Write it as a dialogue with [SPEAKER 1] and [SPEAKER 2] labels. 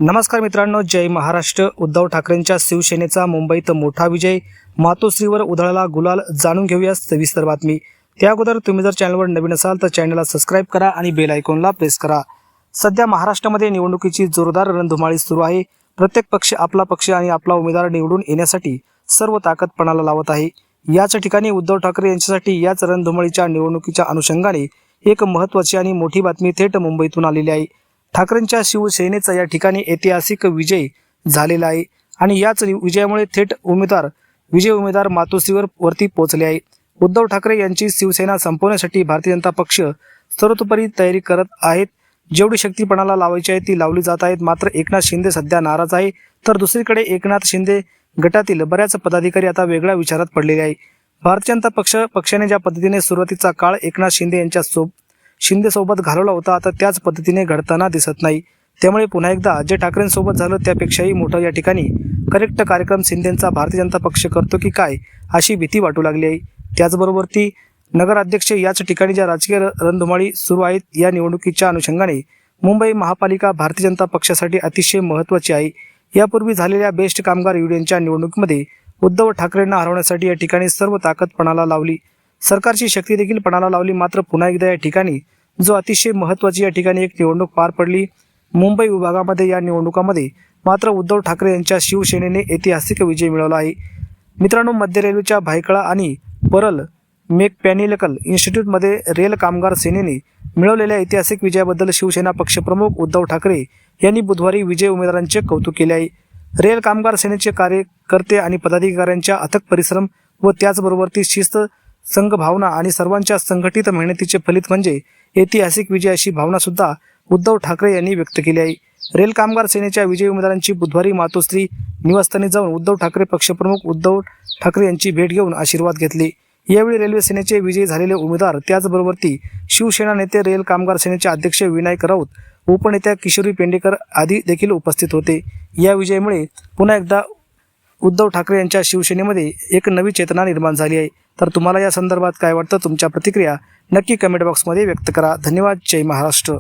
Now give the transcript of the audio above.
[SPEAKER 1] नमस्कार मित्रांनो, जय महाराष्ट्र। उद्धव ठाकरेंच्या शिवसेनेचा मुंबईत मोठा विजय, मातोश्रीवर उधळला गुलाल। जाणून घेऊया सविस्तर बातमी। त्या अगोदर तुम्ही जर चॅनलवर नवीन असाल तर चॅनलला सबस्क्राइब करा आणि बेल आयकॉनला प्रेस करा। सध्या महाराष्ट्रामध्ये निवडणुकीची जोरदार रणधुमाळी सुरू आहे। प्रत्येक पक्ष आपला पक्ष आणि आपला उमेदवार निवडून येण्यासाठी सर्व ताकद पणाला लावत आहे। याच ठिकाणी उद्धव ठाकरे यांच्यासाठी याच रणधुमाळीच्या निवडणुकीच्या अनुषंगाने एक महत्त्वाची आणि मोठी बातमी थेट मुंबईतून आलेली आहे। ठाकरेंच्या शिवसेनेचा या ठिकाणी ऐतिहासिक विजय झालेला आहे आणि याच विजयामुळे थेट उमेदवार मातोश्रीवर वरती पोहोचले आहे। उद्धव ठाकरे यांची शिवसेना संपवण्यासाठी भारतीय जनता पक्ष सर्वतोपरी तयारी करत आहेत। जेवढी शक्ती पणाला लावायची आहे ती लावली जात आहेत। मात्र एकनाथ शिंदे सध्या नाराज आहे, तर दुसरीकडे एकनाथ शिंदे गटातील बऱ्याच पदाधिकारी आता वेगळ्या विचारात पडलेले आहे। भारतीय जनता पक्षाने ज्या पद्धतीने सुरुवातीचा काळ एकनाथ शिंदे सोबत घालवला होता, आता त्याच पद्धतीने घडताना दिसत नाही। त्यामुळे पुन्हा एकदा जे ठाकरेंसोबत झालं त्यापेक्षाही मोठं या ठिकाणी करेक्ट कार्यक्रम शिंदेचा भारतीय जनता पक्ष करतो की काय अशी भीती वाटू लागली आहे। त्याचबरोबर ती नगराध्यक्ष याच ठिकाणी ज्या राजकीय रणधुमाळी सुरू आहेत, या निवडणुकीच्या अनुषंगाने मुंबई महापालिका भारतीय जनता पक्षासाठी अतिशय महत्त्वाची आहे। यापूर्वी झालेल्या बेस्ट कामगार युनियनच्या निवडणुकीमध्ये उद्धव ठाकरेंना हरवण्यासाठी या ठिकाणी सर्व ताकद पणाला लावली, सरकारची शक्ती देखील पणाला लावली। मात्र पुन्हा एकदा या ठिकाणी जो अतिशय महत्त्वाची या ठिकाणी एक निवडणूक पार पडली मुंबई विभागामध्ये, या निवडणुकामध्ये मात्र उद्धव ठाकरे यांच्या शिवसेनेने ऐतिहासिक विजय मिळवला आहे। मित्रांनो, मध्य रेल्वेच्या भायखळा आणि परल मेकॅनिकल इन्स्टिट्यूटमध्ये रेल कामगार सेनेने मिळवलेल्या ऐतिहासिक विजयाबद्दल शिवसेना पक्षप्रमुख उद्धव ठाकरे यांनी बुधवारी विजय उमेदवारांचे कौतुक केले आहे। रेल कामगार सेनेचे कार्यकर्ते आणि पदाधिकाऱ्यांच्या अथक परिश्रम व त्याचबरोबर ती शिस्त, संघभावना आणि सर्वांच्या संघटित मेहनतीचे फलित म्हणजे ऐतिहासिक विजय अशी भावना सुद्धा उद्धव ठाकरे यांनी व्यक्त केली आहे। रेल कामगार सेनेच्या विजयी उमेदवारांची बुधवारी मातोश्री निवासस्थानी जाऊन उद्धव ठाकरे पक्षप्रमुख उद्धव ठाकरे यांची भेट घेऊन आशीर्वाद घेतले। यावेळी रेल्वे सेनेचे विजयी झालेले उमेदवार, त्याचबरोबर ती शिवसेना नेते, रेल कामगार सेनेचे अध्यक्ष विनायक राऊत, उपनेत्या किशोरी पेंडेकर आदी देखील उपस्थित होते। या विजयामुळे पुन्हा एकदा उद्धव ठाकरे यांच्या शिवसेनेमध्ये एक नवी चेतना निर्माण झाली आहे। तर तुम्हाला या संदर्भात काय वाटतं? तुमच्या प्रतिक्रिया नक्की कमेंट बॉक्समध्ये व्यक्त करा। धन्यवाद। जय महाराष्ट्र।